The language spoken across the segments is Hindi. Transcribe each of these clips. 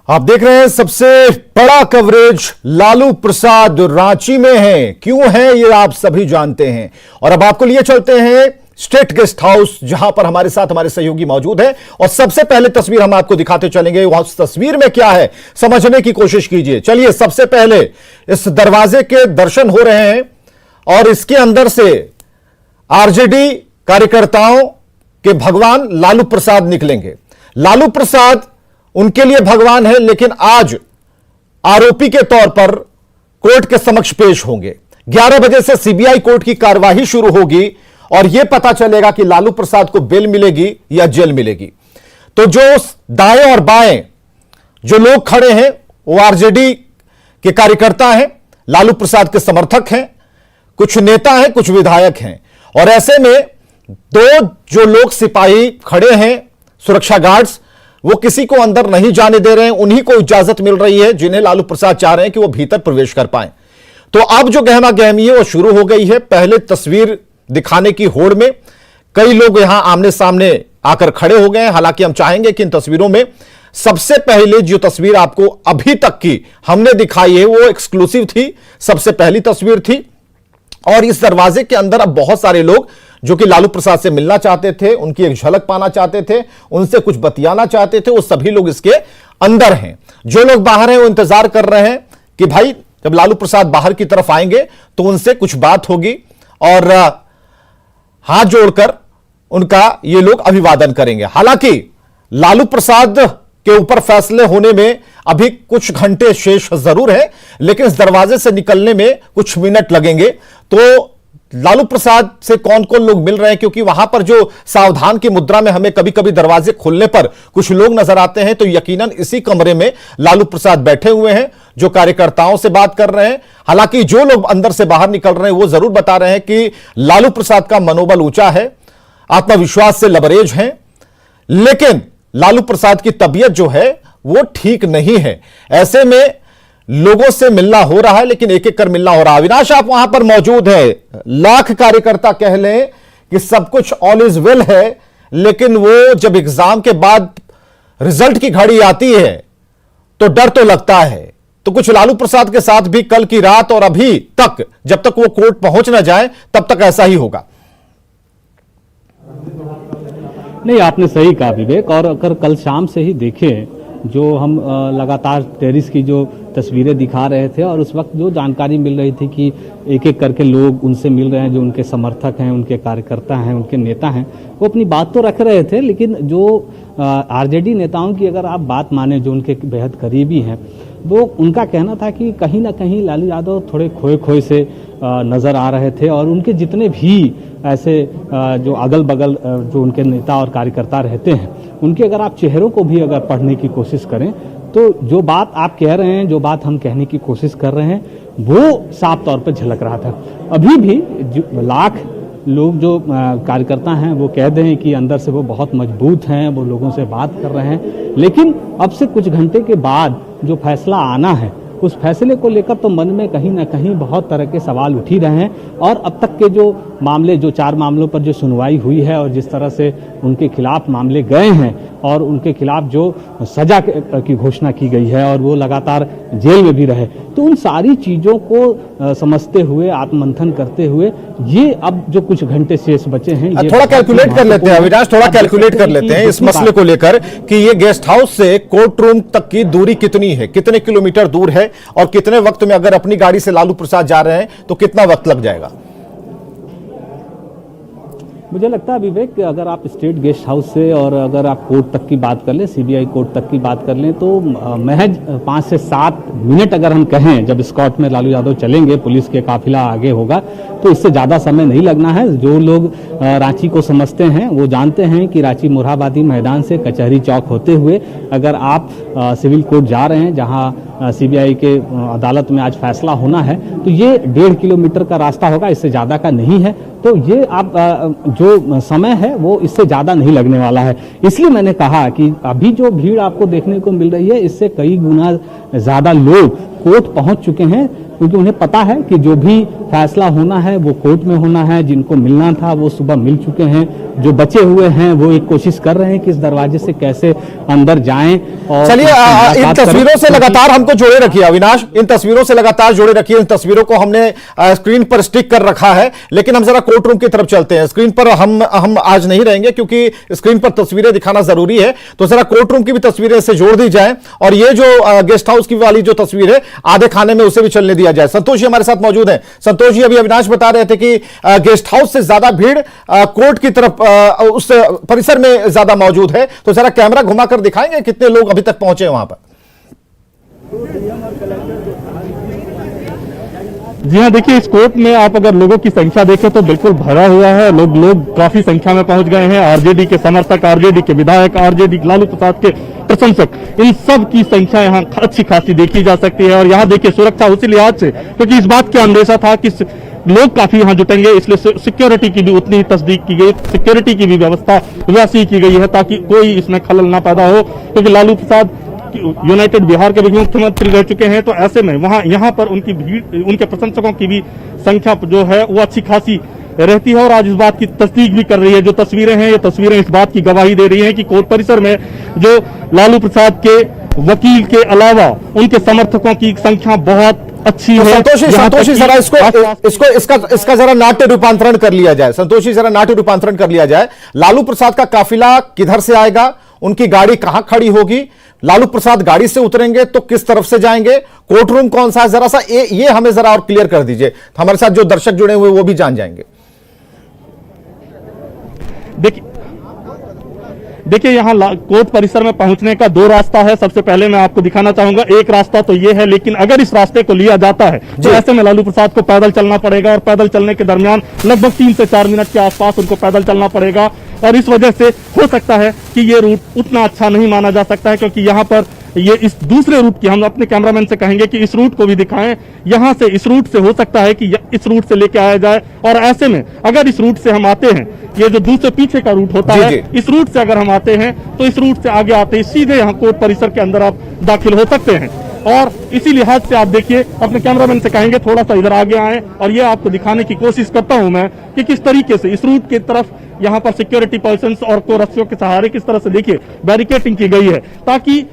आप देख रहे हैं सबसे बड़ा कवरेज लालू प्रसाद रांची में है। क्यों है ये आप सभी जानते हैं। और अब आपको लिए चलते हैं स्टेट गेस्ट हाउस, जहां पर हमारे साथ हमारे सहयोगी मौजूद हैं। और सबसे पहले तस्वीर हम आपको दिखाते चलेंगे। उस तस्वीर में क्या है समझने की कोशिश कीजिए। चलिए, सबसे पहले इस दरवाजे के दर्शन हो रहे हैं और इसके अंदर से आरजेडी कार्यकर्ताओं के भगवान लालू प्रसाद निकलेंगे। लालू प्रसाद उनके लिए भगवान है, लेकिन आज आरोपी के तौर पर कोर्ट के समक्ष पेश होंगे। 11 बजे से सीबीआई कोर्ट की कार्यवाही शुरू होगी और यह पता चलेगा कि लालू प्रसाद को बेल मिलेगी या जेल मिलेगी। तो जो दाएं और बाएं जो लोग खड़े हैं वो आरजेडी के कार्यकर्ता हैं, लालू प्रसाद के समर्थक हैं, कुछ नेता हैं, कुछ विधायक हैं। और ऐसे में दो जो लोग सिपाही खड़े हैं, सुरक्षा गार्ड्स, वो किसी को अंदर नहीं जाने दे रहे हैं। उन्हीं को इजाजत मिल रही है जिन्हें लालू प्रसाद चाह रहे हैं कि वो भीतर प्रवेश कर पाए। तो अब जो गहमा गहमी है वो शुरू हो गई है। पहले तस्वीर दिखाने की होड़ में कई लोग यहां आमने सामने आकर खड़े हो गए हैं। हालांकि हम चाहेंगे कि इन तस्वीरों में सबसे पहले जो तस्वीर आपको अभी तक की हमने दिखाई है वो एक्सक्लूसिव थी, सबसे पहली तस्वीर थी। और इस दरवाजे के अंदर अब बहुत सारे लोग जो कि लालू प्रसाद से मिलना चाहते थे, उनकी एक झलक पाना चाहते थे, उनसे कुछ बतियाना चाहते थे, वो सभी लोग इसके अंदर हैं। जो लोग बाहर हैं वो इंतजार कर रहे हैं कि भाई जब लालू प्रसाद बाहर की तरफ आएंगे तो उनसे कुछ बात होगी और हाथ जोड़कर उनका ये लोग अभिवादन करेंगे। हालांकि लालू प्रसाद के ऊपर फैसले होने में अभी कुछ घंटे शेष जरूर है, लेकिन इस दरवाजे से निकलने में कुछ मिनट लगेंगे। तो लालू प्रसाद से कौन कौन लोग मिल रहे हैं, क्योंकि वहां पर जो सावधान की मुद्रा में हमें कभी कभी दरवाजे खुलने पर कुछ लोग नजर आते हैं, तो यकीनन इसी कमरे में लालू प्रसाद बैठे हुए हैं जो कार्यकर्ताओं से बात कर रहे हैं। हालांकि जो लोग अंदर से बाहर निकल रहे हैं वो जरूर बता रहे हैं कि लालू प्रसाद का मनोबल ऊंचा है, आत्मविश्वास से लबरेज है, लेकिन लालू प्रसाद की तबीयत जो है वो ठीक नहीं है। ऐसे में लोगों से मिलना हो रहा है, लेकिन एक एक कर मिलना हो रहा है। अविनाश, आप वहां पर मौजूद है। लाख कार्यकर्ता कह लें कि सब कुछ ऑल इज वेल है, लेकिन वो जब एग्जाम के बाद रिजल्ट की घड़ी आती है तो डर तो लगता है। तो कुछ लालू प्रसाद के साथ भी कल की रात और अभी तक जब तक वो कोर्ट पहुंच ना जाए तब तक ऐसा ही होगा। नहीं, आपने सही कहा विवेक। और अगर कल शाम से ही देखें, जो हम लगातार टेरिस की जो तस्वीरें दिखा रहे थे और उस वक्त जो जानकारी मिल रही थी कि एक एक करके लोग उनसे मिल रहे हैं, जो उनके समर्थक हैं, उनके कार्यकर्ता हैं, उनके नेता हैं, वो अपनी बात तो रख रहे थे। लेकिन जो आरजेडी नेताओं की अगर आप बात माने, जो उनके बेहद करीबी हैं, वो उनका कहना था कि कहीं ना कहीं लालू यादव थोड़े खोए खोए से नज़र आ रहे थे। और उनके जितने भी ऐसे जो अगल बगल जो उनके नेता और कार्यकर्ता रहते हैं, उनके अगर आप चेहरों को भी अगर पढ़ने की कोशिश करें तो जो बात आप कह रहे हैं, जो बात हम कहने की कोशिश कर रहे हैं, वो साफ तौर पर झलक रहा था। अभी भी लाख लोग जो कार्यकर्ता हैं वो कह दें कि अंदर से वो बहुत मजबूत हैं, वो लोगों से बात कर रहे हैं। लेकिन अब से कुछ घंटे के बाद जो फैसला आना है, उस फैसले को लेकर तो मन में कहीं ना कहीं बहुत तरह के सवाल उठ ही रहे हैं। और अब तक के जो मामले, जो 4 मामलों पर जो सुनवाई हुई है और जिस तरह से उनके खिलाफ मामले गए हैं और उनके खिलाफ जो सजा की घोषणा की गई है और वो लगातार जेल में भी रहे, तो उन सारी चीज़ों को समझते हुए, आत्ममंथन करते हुए, ये अब जो कुछ घंटे शेष बचे हैं, ये थोड़ा कैलकुलेट कर लेते हैं अविनाश, थोड़ा कैलकुलेट कर लेते हैं इस मसले को लेकर कि ये गेस्ट हाउस से कोर्ट रूम तक की दूरी कितनी है, कितने किलोमीटर दूर है और कितने वक्त में अगर अपनी गाड़ी से लालू प्रसाद जा रहे हैं तो कितना वक्त लग जाएगा। मुझे लगता है विवेक, अगर आप स्टेट गेस्ट हाउस से और अगर आप कोर्ट तक की बात कर लें, सीबीआई कोर्ट तक की बात कर लें, तो महज 5 से 7 मिनट अगर हम कहें, जब स्कॉट में लालू यादव चलेंगे, पुलिस के काफिला आगे होगा, तो इससे ज़्यादा समय नहीं लगना है। जो लोग रांची को समझते हैं वो जानते हैं कि रांची मोरहाबादी मैदान से कचहरी चौक होते हुए अगर आप सिविल कोर्ट जा रहे हैं, जहां सीबीआई के अदालत में आज फैसला होना है, तो ये 1.5 किलोमीटर का रास्ता होगा, इससे ज़्यादा का नहीं है। तो ये आप जो समय है वो इससे ज़्यादा नहीं लगने वाला है। इसलिए मैंने कहा कि अभी जो भीड़ आपको देखने को मिल रही है, इससे कई गुना ज़्यादा लोग कोर्ट पहुंच चुके हैं। क्योंकि उन्हें पता है कि जो भी फैसला होना है वो कोर्ट में होना है। जिनको मिलना था वो सुबह मिल चुके हैं, जो बचे हुए हैं वो एक कोशिश कर रहे हैं कि इस दरवाजे से कैसे अंदर जाएं। और चलिए, इन तस्वीरों से लगातार हमको जोड़े रखिए अविनाश, इन तस्वीरों से लगातार जोड़े रखिए। इन तस्वीरों को हमने स्क्रीन पर स्टिक कर रखा है, लेकिन हम जरा कोर्ट रूम की तरफ चलते हैं। स्क्रीन पर हम आज नहीं रहेंगे क्योंकि स्क्रीन पर तस्वीरें दिखाना जरूरी है, तो जरा कोर्ट रूम की भी तस्वीरें से जोड़ दी जाए। और ये जो गेस्ट हाउस की वाली जो तस्वीर है आधे खाने में, उसे भी चलने दिया जाए। संतोष जी हमारे साथ मौजूद हैं। संतोष जी, अभी अविनाश बता रहे थे कि गेस्ट हाउस से ज्यादा भीड़ कोर्ट की तरफ उस परिसर में ज्यादा मौजूद है, तो जरा कैमरा घुमाकर दिखाएंगे कितने लोग अभी तक पहुंचे वहां पर। जी हाँ, देखिए इस कोर्ट में आप अगर लोगों की संख्या देखें तो बिल्कुल भरा हुआ है। लोग काफी संख्या में पहुंच गए हैं। आरजेडी के समर्थक, आरजेडी के विधायक, आरजेडी लालू प्रसाद के प्रशंसक, इन सब की संख्या यहाँ अच्छी खासी देखी जा सकती है। और यहाँ देखिए सुरक्षा उसी लिहाज से, क्योंकि इस बात का अंदेशा था कि लोग काफी यहाँ जुटेंगे, इसलिए सिक्योरिटी की भी उतनी ही तस्दीक की गई, सिक्योरिटी की भी व्यवस्था वैसी की गई है ताकि कोई इसमें खलल ना पैदा हो। क्योंकि लालू प्रसाद यूनाइटेड बिहार के भी मुख्यमंत्री रह चुके हैं, तो ऐसे में यहाँ पर उनकी भीड़, उनके प्रशंसकों की भी संख्या जो है वो अच्छी खासी रहती है। और आज इस बात की तस्दीक भी कर रही है। जो तस्वीरें हैं, ये तस्वीरें इस बात की गवाही दे रही हैं कि कोर्ट परिसर में जो लालू प्रसाद के वकील के अलावा उनके समर्थकों की संख्या बहुत अच्छी है। संतोषी जरा इसका जरा नाट्य रूपांतरण कर लिया जाए। संतोषी जरा नाट्य रूपांतरण कर लिया जाए। लालू प्रसाद का काफिला किधर से आएगा, उनकी गाड़ी कहां खड़ी होगी, लालू प्रसाद गाड़ी से उतरेंगे तो किस तरफ से जाएंगे, कोर्ट रूम कौन सा है, जरा सा ये हमें जरा और क्लियर कर दीजिए। हमारे साथ जो दर्शक जुड़े हुए वो भी जान जाएंगे। देखिए यहाँ कोर्ट परिसर में पहुंचने का दो रास्ता है। सबसे पहले मैं आपको दिखाना चाहूंगा, एक रास्ता तो ये है, लेकिन अगर इस रास्ते को लिया जाता है तो ऐसे में लालू प्रसाद को पैदल चलना पड़ेगा। और पैदल चलने के दरमियान लगभग 3 से 4 मिनट के आसपास उनको पैदल चलना पड़ेगा। और इस वजह से हो सकता है कि ये रूट उतना अच्छा नहीं माना जा सकता है, क्योंकि यहाँ पर ये इस दूसरे रूट की, हम अपने कैमरामैन से कहेंगे कि इस रूट को भी दिखाएं। यहाँ से इस रूट से हो सकता है कि इस रूट से लेके आया जाए। और ऐसे में अगर इस रूट से हम आते हैं, ये जो दूसरे पीछे का रूट होता है, इस रूट से अगर हम आते हैं तो इस रूट से आगे आते ही सीधे यहाँ कोर्ट परिसर के अंदर आप दाखिल हो सकते हैं। और इसी लिहाज से आप देखिए, अपने कैमरामैन से कहेंगे थोड़ा सा इधर आगे आए और ये आपको दिखाने की कोशिश करता हूं मैं कि किस तरीके से इस रूट की तरफ यहाँ पर सिक्योरिटी पर्सन्स और को रस्सियों के सहारे किस तरह से देखिए बैरिकेडिंग की गई है, ताकि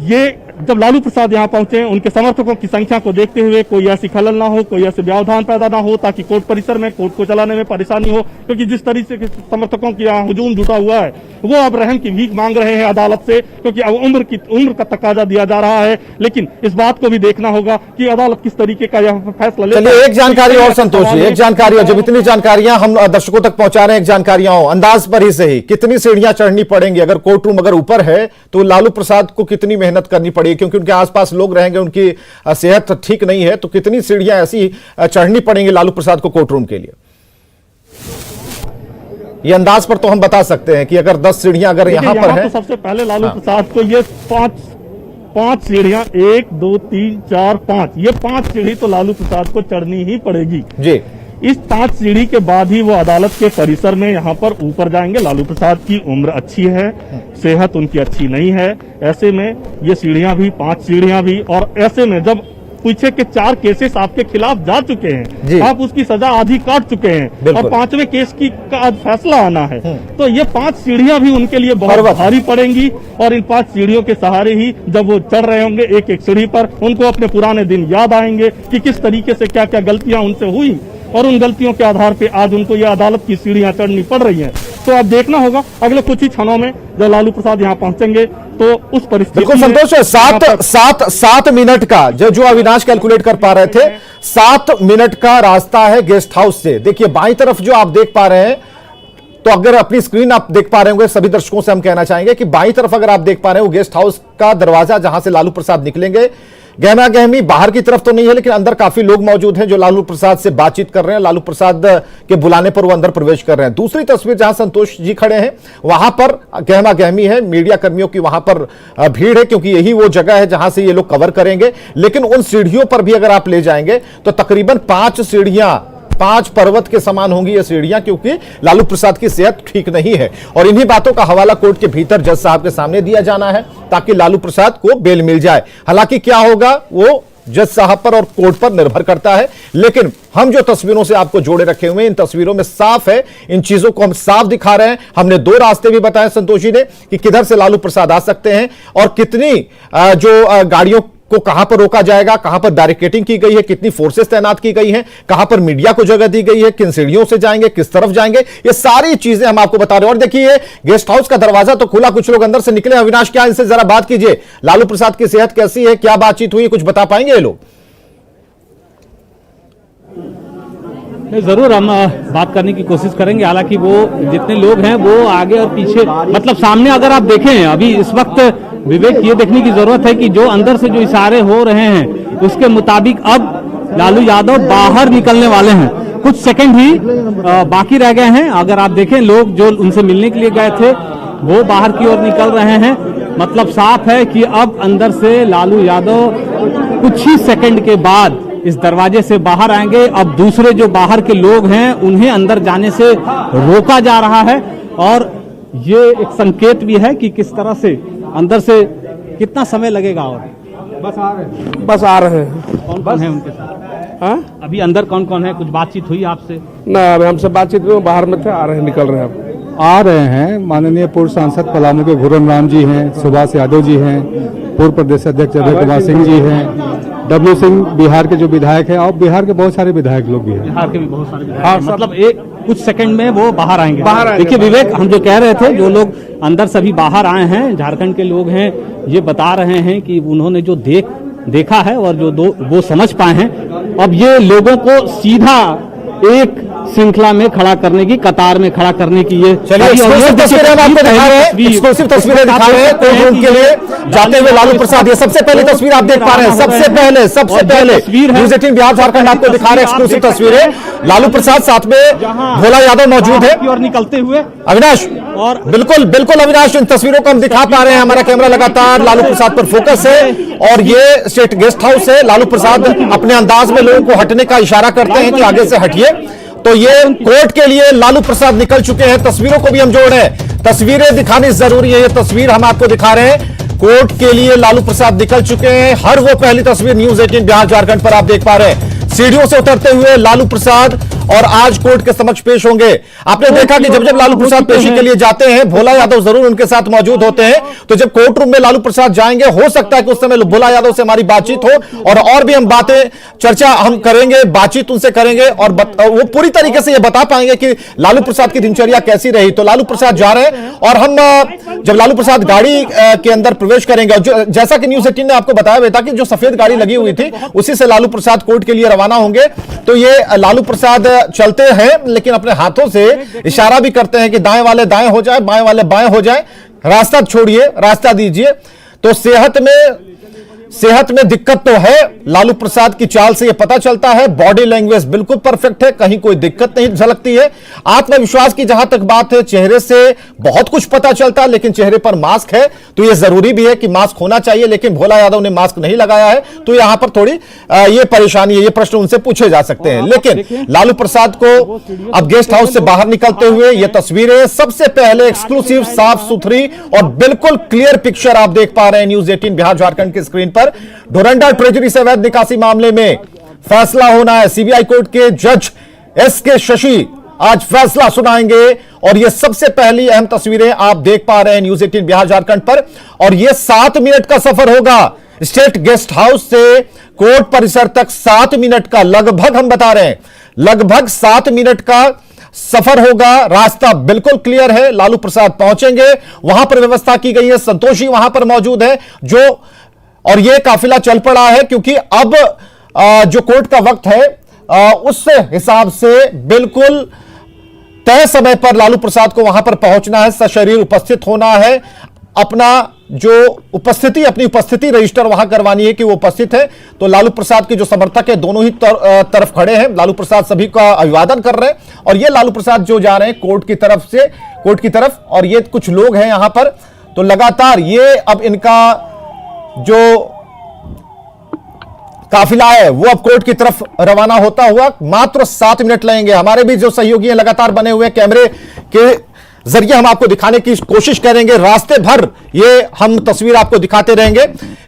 ये जब लालू प्रसाद यहाँ पहुंचे, उनके समर्थकों की संख्या को देखते हुए कोई ऐसी खलल ना हो, कोई ऐसे व्यवधान पैदा ना हो, ताकि कोर्ट परिसर में कोर्ट को चलाने में परेशानी हो। क्योंकि जिस तरीके के समर्थकों की यहाँ हुजूम जुटा हुआ है, वो अब रहम की भीख मांग रहे हैं अदालत से, क्योंकि अब उम्र का तकाजा दिया जा रहा है। लेकिन इस बात को भी देखना होगा कि अदालत किस तरीके का यह फैसला ले। चलिए एक जानकारी और संतोष जी, एक जानकारी और, जब इतनी जानकारियां हम दर्शकों तक पहुंचा रहे हैं, एक जानकारियां हो अंदाज पर ही सही, कितनी सीढ़ियां चढ़नी पड़ेंगी? अगर कोर्ट रूम अगर ऊपर है तो लालू प्रसाद को कितनी मेहनत करनी पड़ेगी, क्योंकि उनके आसपास लोग रहेंगे, उनकी सेहत ठीक नहीं है, तो कितनी सीढ़ियां ऐसी चढ़नी पड़ेंगी लालू प्रसाद को कोर्ट रूम के लिए? ये अंदाज पर तो हम बता सकते हैं कि अगर 10 सीढ़ियां अगर यहां पर है, तो सबसे पहले लालू प्रसाद को ये पांच सीढ़ियां, 1 2 3 4 5, ये 5 सीढ़ी तो लालू प्रसाद को चढ़नी ही पड़ेगी जी। इस 5 सीढ़ी के बाद ही वो अदालत के परिसर में यहाँ पर ऊपर जाएंगे। लालू प्रसाद की उम्र अच्छी है, सेहत उनकी अच्छी नहीं है, ऐसे में ये सीढ़ियां भी 5 सीढ़ियां भी। और ऐसे में जब पीछे के 4 केसेस आपके खिलाफ जा चुके हैं, आप उसकी सजा आधी काट चुके हैं और 5वें केस की का आज फैसला आना है, तो ये 5 सीढ़ियां भी उनके लिए बहुत भारी पड़ेंगी। और इन 5 सीढ़ियों के सहारे ही जब वो चढ़ रहे होंगे एक एक सीढ़ी पर, उनको अपने पुराने दिन याद आएंगे कि किस तरीके से क्या क्या गलतियां उनसे हुई, और उन गलतियों के आधार पे आज उनको ये अदालत की सीढ़ियां चढ़नी पड़ रही हैं। तो अब देखना होगा अगले कुछ ही क्षणों में जब लालू प्रसाद यहाँ पहुंचेंगे तो उस परिस्थिति में संतोष है 7 मिनट का जो अविनाश कैलकुलेट कर पा रहे थे, 7 मिनट का रास्ता है गेस्ट हाउस से। देखिए बाईं तरफ जो आप देख पा रहे हैं, तो अगर अपनी स्क्रीन आप देख पा रहे होंगे, सभी दर्शकों से हम कहना चाहेंगे कि बाईं तरफ अगर आप देख पा रहे हो गेस्ट हाउस का दरवाजा, जहां से लालू प्रसाद निकलेंगे। गहमा गहमी बाहर की तरफ तो नहीं है, लेकिन अंदर काफी लोग मौजूद हैं जो लालू प्रसाद से बातचीत कर रहे हैं, लालू प्रसाद के बुलाने पर वो अंदर प्रवेश कर रहे हैं। दूसरी तस्वीर जहां संतोष जी खड़े हैं, वहां पर गहमा गहमी है, मीडिया कर्मियों की वहां पर भीड़ है, क्योंकि यही वो जगह है जहां से ये लोग कवर करेंगे। लेकिन उन सीढ़ियों पर भी अगर आप ले जाएंगे तो तकरीबन 5 सीढ़ियां, 5 पर्वत के समान होंगी ये सीढ़ियां, क्योंकि लालू प्रसाद की सेहत ठीक नहीं है। और इन्हीं बातों का हवाला कोर्ट के भीतर जज साहब के सामने दिया जाना है ताकि लालू प्रसाद को बेल मिल जाए। हालांकि क्या होगा वो जज साहब पर और कोर्ट पर निर्भर करता है। लेकिन हम जो तस्वीरों से आपको जोड़े रखे हुए हैं, इन तस्वीरों में साफ है, इन चीजों को हम साफ दिखा रहे हैं। हमने 2 रास्ते भी बताए संतोषी ने कि किधर से लालू प्रसाद आ सकते हैं और कितनी जो गाड़ियों को कहां पर रोका जाएगा, कहां पर बैरिकेडिंग की गई है, कितनी फोर्सेस तैनात की गई हैं, कहां पर मीडिया को जगह दी गई है, किन सीढ़ियों से जाएंगे, किस तरफ जाएंगे, ये सारी चीजें हम आपको बता रहे हैं। और देखिए गेस्ट हाउस का दरवाजा तो खुला, कुछ लोग अंदर से निकले। अविनाश, क्या इनसे जरा बात कीजिए, लालू प्रसाद की सेहत कैसी है, क्या बातचीत हुई, कुछ बता पाएंगे ये लोग? जरूर हम बात करने की कोशिश करेंगे। हालांकि वो जितने लोग हैं वो आगे और पीछे, मतलब सामने अगर आप देखें अभी इस वक्त विवेक, ये देखने की जरूरत है कि जो अंदर से जो इशारे हो रहे हैं उसके मुताबिक अब लालू यादव बाहर निकलने वाले हैं। कुछ सेकंड ही बाकी रह गए हैं। अगर आप देखें लोग जो उनसे मिलने के लिए गए थे वो बाहर की ओर निकल रहे हैं। मतलब साफ है कि अब अंदर से लालू यादव कुछ ही सेकंड के बाद इस दरवाजे से बाहर आएंगे। अब दूसरे जो बाहर के लोग हैं उन्हें अंदर जाने से रोका जा रहा है और ये एक संकेत भी है कि किस तरह से अंदर से कितना समय लगेगा। और बस आ रहे हैं। कौन कौन है उनके साथ? हाँ, अभी अंदर कौन कौन है? कुछ बातचीत हुई आपसे? ना अभी हमसे बातचीत हुई, बाहर में थे, आ रहे हैं, निकल रहे हैं अब। आ रहे हैं। माननीय पूर्व सांसद पलामू के घुरन राम जी हैं, सुभाष यादव जी हैं, पूर्व प्रदेश अध्यक्ष अभय कुमार सिंह जी हैं, डब्ल्यू सिंह बिहार के जो विधायक हैं और बिहार के बहुत सारे विधायक लोग भी हैं। बिहार के भी बहुत सारे विधायक हाँ, हैं। मतलब एक कुछ सेकंड में वो बाहर आएंगे। देखिए विवेक, हम जो कह रहे थे, जो लोग अंदर सभी बाहर आए हैं, झारखंड के लोग हैं, ये बता रहे हैं कि उन्होंने जो देखा है और जो वो समझ पाए हैं, अब ये लोगों को सीधा एक श्रृंखला में खड़ा करने की, कतार में खड़ा करने की ये एक्सक्लूसिव तस्वीरें हम आपको दिखा रहे हैं, एक्सक्लूसिव तस्वीरें दिखा रहे हैं कोर्ट रूम के लिए जाते हुए लालू प्रसाद। ये सबसे पहली तस्वीर आप देख पा रहे हैं, सबसे पहले न्यूज़ 18 बिहार झारखंड आपको दिखा रहे हैं एक्सक्लूसिव तस्वीरें। लालू प्रसाद, साथ में भोला यादव मौजूद है और निकलते हुए अविनाश। और बिल्कुल अविनाश, इन तस्वीरों को हम दिखा पा रहे हैं, हमारा कैमरा लगातार लालू प्रसाद पर फोकस है और ये स्टेट गेस्ट हाउस है। लालू प्रसाद अपने अंदाज में लोगों को हटने का इशारा करते हैं कि आगे से हटिए। तो ये कोर्ट के लिए लालू प्रसाद निकल चुके हैं। तस्वीरों को भी हम जोड़ रहे हैं, तस्वीरें दिखानी जरूरी है। ये तस्वीर हम आपको दिखा रहे हैं, कोर्ट के लिए लालू प्रसाद निकल चुके हैं। हर वो पहली तस्वीर न्यूज़ 18 बिहार झारखंड पर आप देख पा रहे हैं। सीढ़ियों से उतरते हुए लालू प्रसाद और आज कोर्ट के समक्ष पेश होंगे। आपने देखा कि जब लालू प्रसाद पेशी के लिए जाते हैं, भोला यादव जरूर उनके साथ मौजूद होते हैं। तो जब कोर्ट रूम में लालू प्रसाद जाएंगे, हो सकता है कि उस समय भोला यादव से हमारी बातचीत हो और भी हम बातें चर्चा हम करेंगे, बातचीत उनसे करेंगे और वो पूरी तरीके से ये बता पाएंगे कि लालू प्रसाद की दिनचर्या कैसी रही। तो लालू प्रसाद जा रहे हैं और हम जब लालू प्रसाद गाड़ी के अंदर प्रवेश करेंगे, जैसा कि न्यूज़ 18 ने आपको बताया हुआ था कि जो सफेद गाड़ी लगी हुई थी उसी से लालू प्रसाद कोर्ट के लिए रवाना होंगे। तो ये लालू प्रसाद चलते हैं लेकिन अपने हाथों से इशारा भी करते हैं कि दाएं वाले दाएं हो जाए, बाएं वाले बाएं हो जाए, रास्ता छोड़िए, रास्ता दीजिए। तो सेहत में दिक्कत तो है, लालू प्रसाद की चाल से यह पता चलता है। बॉडी लैंग्वेज बिल्कुल परफेक्ट है, कहीं कोई दिक्कत नहीं झलकती है। आत्मविश्वास की जहां तक बात है, चेहरे से बहुत कुछ पता चलता है, लेकिन चेहरे पर मास्क है तो यह जरूरी भी है कि मास्क होना चाहिए। लेकिन भोला यादव ने मास्क नहीं लगाया है तो यहां पर थोड़ी ये परेशानी है, ये प्रश्न उनसे पूछे जा सकते हैं। लेकिन लालू प्रसाद को अब गेस्ट हाउस से बाहर निकलते हुए ये तस्वीरें सबसे पहले एक्सक्लूसिव, साफ सुथरी और बिल्कुल क्लियर पिक्चर आप देख पा रहे हैं न्यूज़ 18 बिहार झारखंड की स्क्रीन पर। डोरंडा ट्रेजरी से अवैध निकासी मामले में फैसला होना है। सीबीआई कोर्ट के जज एसके शशि आज फैसला सुनाएंगे और ये सबसे पहली अहम तस्वीरें आप देख पा रहे हैं न्यूज़ 18 बिहार झारखंड पर। और ये 7 मिनट का सफर होगा स्टेट गेस्ट हाउस से कोर्ट परिसर तक। 7 मिनट का लगभग, हम बता रहे हैं लगभग 7 मिनट का सफर होगा। रास्ता बिल्कुल क्लियर है, लालू प्रसाद पहुंचेंगे, वहां पर व्यवस्था की गई है, संतोषी वहां पर मौजूद है जो, और यह काफिला चल पड़ा है क्योंकि अब जो कोर्ट का वक्त है उस हिसाब से बिल्कुल तय समय पर लालू प्रसाद को वहां पर पहुंचना है, सशरीर उपस्थित होना है, अपना जो अपनी उपस्थिति रजिस्टर वहां करवानी है कि वो उपस्थित है। तो लालू प्रसाद के जो समर्थक है दोनों ही तरफ खड़े हैं, लालू प्रसाद सभी का अभिवादन कर रहे हैं और ये लालू प्रसाद जो जा रहे हैं कोर्ट की तरफ और ये कुछ लोग हैं यहां पर। तो लगातार ये अब इनका जो काफिला है वो अब कोर्ट की तरफ रवाना होता हुआ। मात्र 7 मिनट लगेंगे। हमारे भी जो सहयोगी हैं लगातार बने हुए कैमरे के जरिए हम आपको दिखाने की कोशिश करेंगे। रास्ते भर ये हम तस्वीर आपको दिखाते रहेंगे।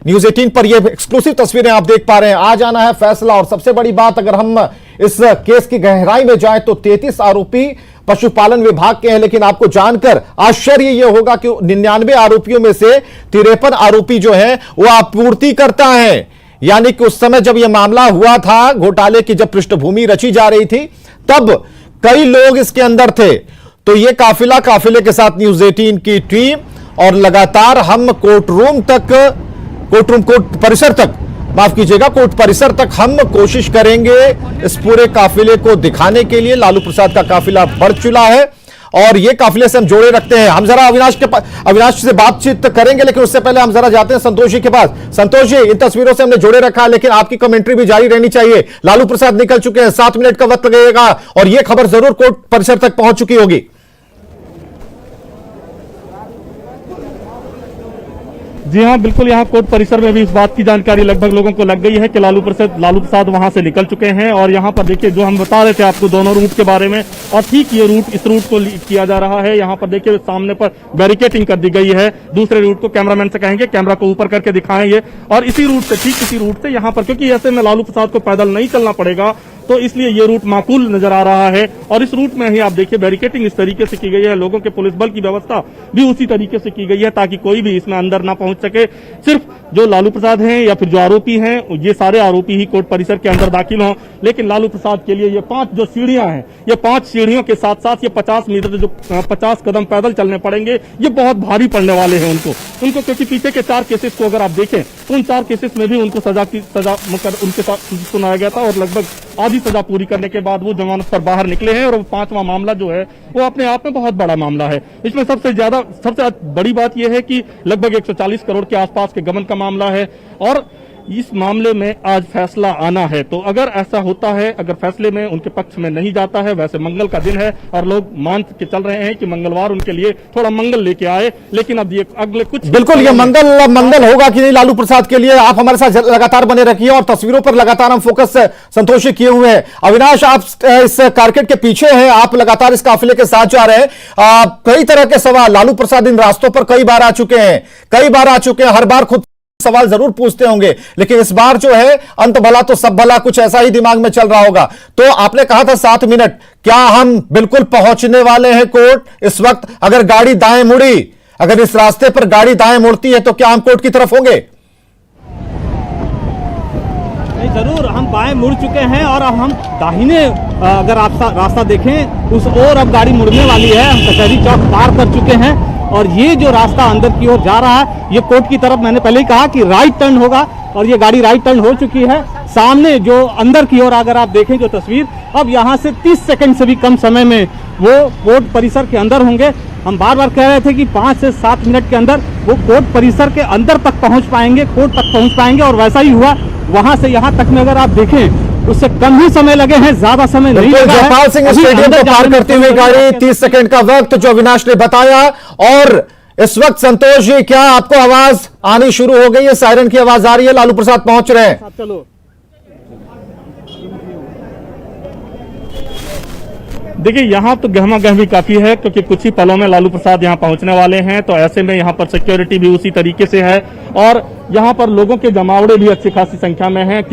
न्यूज 18 पर ये एक्सक्लूसिव तस्वीरें आप देख पा रहे हैं। आज आना है फैसला, और सबसे बड़ी बात, अगर हम इस केस की गहराई में जाएं तो 33 आरोपी पशुपालन विभाग के हैं, लेकिन आपको जानकर आश्चर्य यह होगा कि 99 आरोपियों में से 53 आरोपी जो है वो आपूर्ति करता है। यानी कि उस समय जब यह मामला हुआ था घोटाले की, जब पृष्ठभूमि रची जा रही थी, तब कई लोग इसके अंदर थे। तो यह काफिले के साथ न्यूज 18 की टीम, और लगातार हम कोर्ट परिसर तक, माफ कीजिएगा, कोर्ट परिसर तक हम कोशिश करेंगे इस पूरे काफिले को दिखाने के लिए। लालू प्रसाद का काफिला बढ़ चुका है और ये काफिले से हम जोड़े रखते हैं। हम जरा अविनाश से बातचीत करेंगे, लेकिन उससे पहले हम जरा जाते हैं संतोष जी के पास। संतोष जी, इन तस्वीरों से हमने जोड़े रखा है, लेकिन आपकी कमेंट्री भी जारी रहनी चाहिए। लालू प्रसाद निकल चुके हैं, 7 मिनट का वक्त लगेगा और यह खबर जरूर कोर्ट परिसर तक पहुंच चुकी होगी। जी हाँ, बिल्कुल। यहाँ कोर्ट परिसर में भी इस बात की जानकारी लगभग लोगों को लग गई है कि लालू प्रसाद वहां से निकल चुके हैं। और यहाँ पर देखिए, जो हम बता रहे थे आपको दोनों रूट के बारे में, और ठीक ये रूट, इस रूट को किया जा रहा है। यहाँ पर देखिए सामने पर बैरिकेटिंग कर दी गई है। दूसरे रूट को कैमरामैन से कहेंगे कैमरा को ऊपर करके दिखाएंगे, और इसी रूट से, ठीक इसी रूट से यहाँ पर, क्योंकि ऐसे में लालू प्रसाद को पैदल नहीं चलना पड़ेगा, तो इसलिए ये रूट माकूल नजर आ रहा है। और इस रूट में ही आप देखिए बैरिकेटिंग इस तरीके से की गई है, लोगों के पुलिस बल की व्यवस्था भी उसी तरीके से की गई है, ताकि कोई भी इसमें अंदर ना पहुंच सके। सिर्फ जो लालू प्रसाद हैं या फिर जो आरोपी हैं, ये सारे आरोपी ही कोर्ट परिसर के अंदर दाखिल हों। लेकिन लालू प्रसाद के लिए ये 5 जो सीढ़ियां हैं, ये 5 सीढ़ियों के साथ साथ ये 50 मीटर जो 50 कदम पैदल चलने पड़ेंगे, ये बहुत भारी पड़ने वाले हैं उनको, क्योंकि पीछे के 4 केसेस को अगर आप देखें तो उन 4 केसेस में भी उनको सजा उनके साथ सुनाया गया था, और लगभग आधी सजा पूरी करने के बाद वो जमानत पर बाहर निकले हैं। और 5वां मामला जो है वो अपने आप में बहुत बड़ा मामला है। इसमें सबसे बड़ी बात यह है कि लगभग 140 करोड़ के आसपास के गबन का मामला है, और इस मामले में आज फैसला आना है। तो अगर ऐसा होता है, अगर फैसले में उनके पक्ष में नहीं जाता है, वैसे मंगल का दिन है और लोग मान के चल रहे हैं कि मंगलवार उनके लिए थोड़ा मंगल लेके आए, लेकिन अब ये अगले कुछ, बिल्कुल ये मंगल होगा कि नहीं लालू प्रसाद के लिए, आप हमारे साथ लगातार बने रखिए और तस्वीरों पर लगातार हम फोकस संतोष किए हुए हैं। अविनाश, आप इस कारकेट के पीछे हैं, आप लगातार इस काफिले के साथ जा रहे हैं। कई तरह के सवाल लालू प्रसाद इन रास्तों पर कई बार आ चुके हैं, हर बार खुद सवाल जरूर पूछते होंगे, लेकिन इस बार जो है अंत भला तो सब भला, कुछ ऐसा ही दिमाग में चल रहा होगा। तो आपने कहा था 7 मिनट, क्या हम बिल्कुल पहुंचने वाले हैं कोर्ट इस वक्त? अगर गाड़ी दाएं मुड़ी, अगर इस रास्ते पर गाड़ी दाएं मुड़ती है तो क्या हम कोर्ट की तरफ होंगे? नहीं, जरूर हम बाएं मुड़ चुके हैं, और अब हम दाहिने अगर रास्ता देखें उस ओर अब गाड़ी मुड़ने वाली है। हम कचहरी चौक पार कर चुके हैं, और ये जो रास्ता अंदर की ओर जा रहा है ये कोर्ट की तरफ, मैंने पहले ही कहा कि राइट टर्न होगा, और ये गाड़ी राइट टर्न हो चुकी है। सामने जो अंदर की ओर अगर आप देखें जो तस्वीर, अब यहाँ से 30 सेकंड से भी कम समय में वो कोर्ट परिसर के अंदर होंगे। हम बार बार कह रहे थे कि 5 से 7 मिनट के अंदर वो कोर्ट परिसर के अंदर तक पहुंच पाएंगे, कोर्ट तक पहुंच पाएंगे, और वैसा ही हुआ। वहां से यहाँ तक में अगर आप देखें उससे कम ही समय लगे हैं, ज्यादा समय नहीं लगा है। जयपाल सिंह स्टेडियम को पार करते हुए गाड़ी, 30 सेकंड का वक्त जो अविनाश ने बताया। और इस वक्त संतोष जी, क्या आपको आवाज आनी शुरू हो गई है? सायरन की आवाज आ रही है, लालू प्रसाद पहुंच रहे हैं। चलो देखिए, यहाँ तो गहमा गहमी काफी है, क्योंकि कुछ ही पलों में लालू प्रसाद यहाँ पहुंचने वाले हैं। तो ऐसे में यहाँ पर सिक्योरिटी भी उसी तरीके से है, और यहाँ पर लोगों के जमावड़े भी अच्छी खासी संख्या में हैं।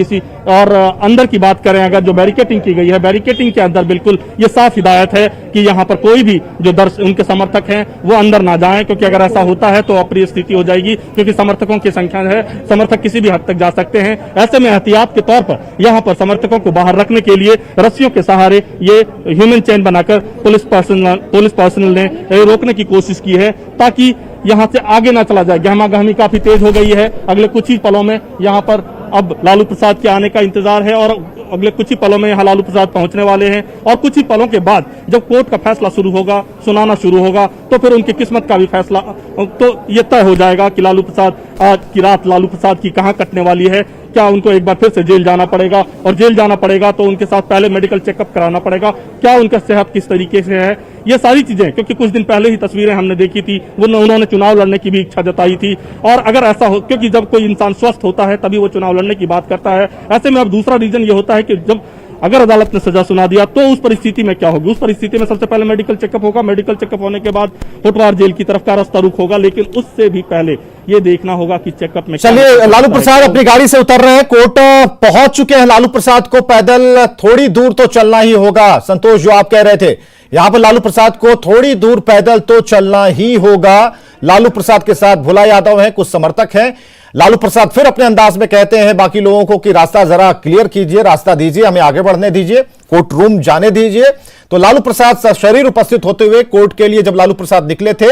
और अंदर की बात करें, अगर जो बैरिकेटिंग की गई है, बैरिकेटिंग के अंदर बिल्कुल ये साफ हिदायत है कि यहाँ पर कोई भी जो उनके समर्थक हैं वो अंदर ना जाएं, क्योंकि अगर ऐसा होता है तो अप्रिय स्थिति हो जाएगी, क्योंकि समर्थकों की संख्या है, समर्थक किसी भी हद तक जा सकते हैं। ऐसे में एहतियात के तौर पर यहाँ पर समर्थकों को बाहर रखने के लिए रस्सियों के सहारे ये ह्यूमन चेन बनाकर पुलिस पर्सनल ने रोकने की कोशिश की है, ताकि यहाँ से आगे ना चला जाए। गहमा गहमी काफी तेज हो गई है। अगले कुछ ही पलों में यहाँ पर अब लालू प्रसाद के आने का इंतजार है, और अगले कुछ ही पलों में यहाँ लालू प्रसाद पहुंचने वाले हैं। और कुछ ही पलों के बाद जब कोर्ट का फैसला शुरू होगा, सुनाना शुरू होगा, तो फिर उनकी किस्मत का भी फैसला तो ये तय हो जाएगा कि लालू प्रसाद आज की रात लालू प्रसाद की कहाँ कटने वाली है। क्या उनको एक बार फिर से जेल जाना पड़ेगा, और जेल जाना पड़ेगा तो उनके साथ पहले मेडिकल चेकअप कराना पड़ेगा, क्या उनका सेहत किस तरीके से है, ये सारी चीजें। क्योंकि कुछ दिन पहले ही तस्वीरें हमने देखी थी, उन्होंने चुनाव लड़ने की भी इच्छा जताई थी। और अगर ऐसा हो, क्योंकि जब कोई इंसान स्वस्थ होता है तभी वो चुनाव लड़ने की बात करता है। ऐसे में अब दूसरा रीजन ये होता है कि जब अगर अदालत ने सजा सुना दिया तो उस परिस्थिति में क्या होगी? उस परिस्थिति में सबसे पहले मेडिकल चेकअप होगा, मेडिकल चेकअप होने के बाद होटवार जेल की तरफ का रास्ता रुख होगा, लेकिन उससे भी पहले ये देखना होगा कि चेकअप में। चलिए, लालू प्रसाद अपनी गाड़ी से उतर रहे हैं, कोर्ट पहुंच चुके हैं। लालू प्रसाद को पैदल थोड़ी दूर तो चलना ही होगा। संतोष, जो आप कह रहे थे, यहां पर लालू प्रसाद को थोड़ी दूर पैदल तो चलना ही होगा। लालू प्रसाद के साथ भोला यादव हैं, कुछ समर्थक हैं। लालू प्रसाद फिर अपने अंदाज में कहते हैं बाकी लोगों को कि रास्ता जरा क्लियर कीजिए, रास्ता दीजिए, हमें आगे बढ़ने दीजिए, कोर्ट रूम जाने दीजिए। तो लालू प्रसाद सशरीर उपस्थित होते हुए कोर्ट के लिए जब लालू प्रसाद निकले थे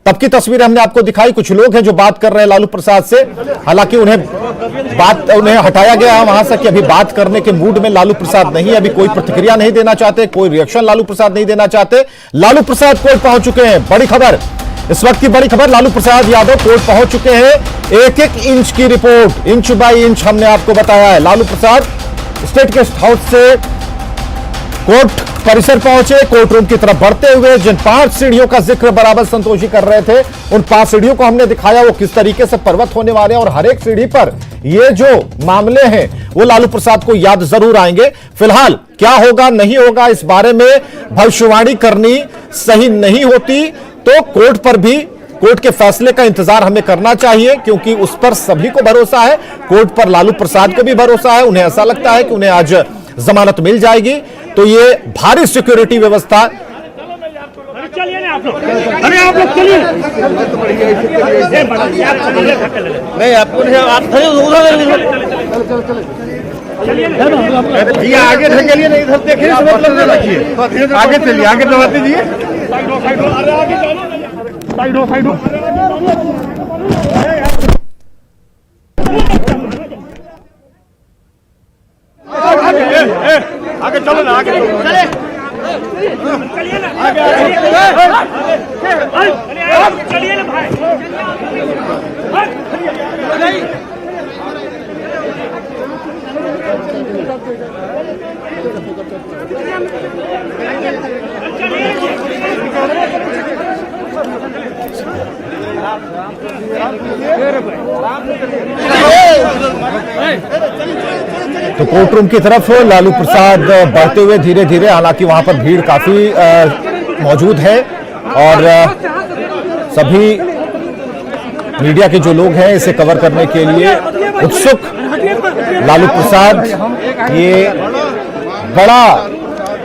तब की तस्वीर हमने आपको दिखाई। कुछ लोग हैं जो बात कर रहे हैं लालू प्रसाद से, हालांकि उन्हें हटाया गया वहां से कि अभी बात करने के मूड में लालू प्रसाद नहीं, अभी कोई प्रतिक्रिया नहीं देना चाहते, कोई रिएक्शन लालू प्रसाद नहीं देना चाहते। लालू प्रसाद कोर्ट पहुंच चुके हैं। बड़ी खबर, इस वक्त की बड़ी खबर, लालू प्रसाद यादव कोर्ट पहुंच चुके हैं। एक एक इंच की रिपोर्ट, इंच बाय इंच हमने आपको बताया है। Lalu Prasad state guest house से कोर्ट परिसर पहुंचे, कोर्ट रूम की तरफ बढ़ते हुए जिन 5 सीढ़ियों का जिक्र बराबर संतोषी कर रहे थे, उन 5 सीढ़ियों को हमने दिखाया, वो किस तरीके से पर्वत होने वाले हैं और हर एक सीढ़ी पर ये जो मामले हैं वो लालू प्रसाद को याद जरूर आएंगे। फिलहाल क्या होगा नहीं होगा इस बारे में भविष्यवाणी करनी सही नहीं होती, तो कोर्ट पर भी, कोर्ट के फैसले का इंतजार हमें करना चाहिए, क्योंकि उस पर सभी को भरोसा है। कोर्ट पर लालू प्रसाद को भी भरोसा है, उन्हें ऐसा लगता है कि उन्हें आज जमानत मिल जाएगी। तो ये भारी सिक्योरिटी व्यवस्था। चलिए ना आप लोग, अरे आप लोग चलिए। नहीं, आपको नहीं, आप ये आगे ढकेलिए, नहीं इधर देखिए, मतलब रखिए, आगे चलिए, आगे दबा दीजिए। साइड हो। आगे चलो ना, आगे चले, चलिए ना भाई। तो कोर्ट रूम की तरफ लालू प्रसाद बढ़ते हुए धीरे धीरे, हालांकि वहां पर भीड़ काफी मौजूद है और सभी मीडिया के जो लोग हैं इसे कवर करने के लिए उत्सुक। लालू प्रसाद ये बड़ा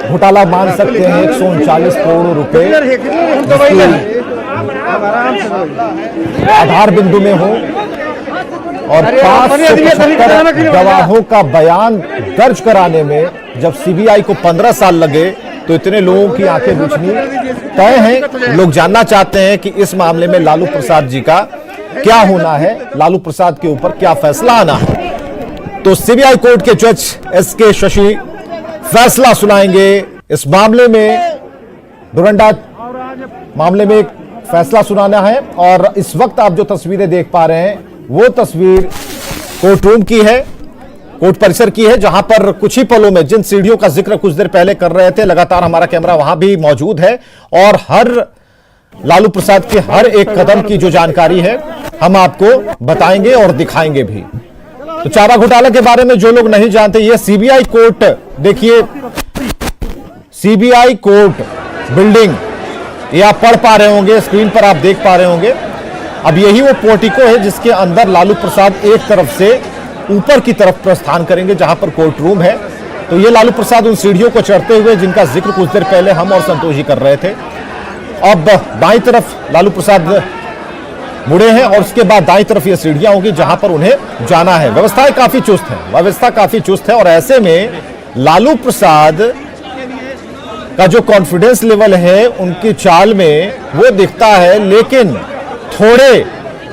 घोटाला मान सकते हैं, 139 करोड़ रुपए आधार बिंदु में हो और 575 गवाहों का बयान दर्ज कराने में जब सीबीआई को 15 साल लगे तो इतने लोगों की आंखें बुझनी तय है। लोग जानना चाहते हैं कि इस मामले में लालू प्रसाद जी का क्या होना है, लालू प्रसाद के ऊपर क्या फैसला आना है। तो सीबीआई कोर्ट के जज एसके शशि फैसला सुनाएंगे इस मामले में। डोरंडा मामले में एक फैसला सुनाना है और इस वक्त आप जो तस्वीरें देख पा रहे हैं वो तस्वीर कोर्ट रूम की है, कोर्ट परिसर की है, जहां पर कुछ ही पलों में जिन सीढ़ियों का जिक्र कुछ देर पहले कर रहे थे, लगातार हमारा कैमरा वहां भी मौजूद है और हर लालू प्रसाद के हर एक कदम की जो जानकारी है हम आपको बताएंगे और दिखाएंगे भी। तो चारा घोटाला के बारे में जो लोग नहीं जानते, ये सीबीआई कोर्ट, देखिए सीबीआई कोर्ट बिल्डिंग, ये आप पढ़ पा रहे होंगे, स्क्रीन पर आप देख पा रहे होंगे। अब यही वो पोर्टिको है जिसके अंदर लालू प्रसाद एक तरफ से ऊपर की तरफ प्रस्थान करेंगे जहां पर कोर्ट रूम है। तो ये लालू प्रसाद उन सीढ़ियों को चढ़ते हुए जिनका जिक्र कुछ देर पहले हम और संतोषी कर रहे थे। अब बाईं तरफ लालू प्रसाद मुड़े हैं और उसके बाद दाईं तरफ ये सीढ़ियां होंगी जहां पर उन्हें जाना है। व्यवस्था काफी चुस्त है और ऐसे में लालू प्रसाद का जो कॉन्फिडेंस लेवल है उनकी चाल में वो दिखता है, लेकिन थोड़े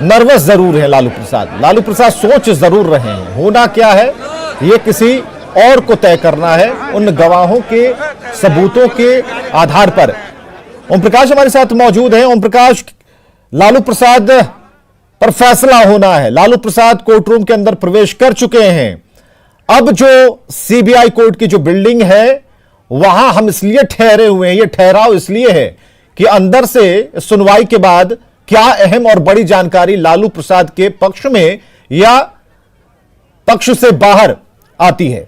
नर्वस जरूर है लालू प्रसाद। लालू प्रसाद सोच जरूर रहे हैं होना क्या है ये किसी और को तय करना है उन गवाहों के सबूतों के आधार पर। ओम प्रकाश हमारे साथ मौजूद हैं। ओम प्रकाश, लालू प्रसाद पर फैसला होना है, लालू प्रसाद कोर्ट रूम के अंदर प्रवेश कर चुके हैं। अब जो सीबीआई कोर्ट की जो बिल्डिंग है वहां हम इसलिए ठहरे हुए हैं, ये ठहराव इसलिए है कि अंदर से सुनवाई के बाद क्या अहम और बड़ी जानकारी लालू प्रसाद के पक्ष में या पक्ष से बाहर आती है।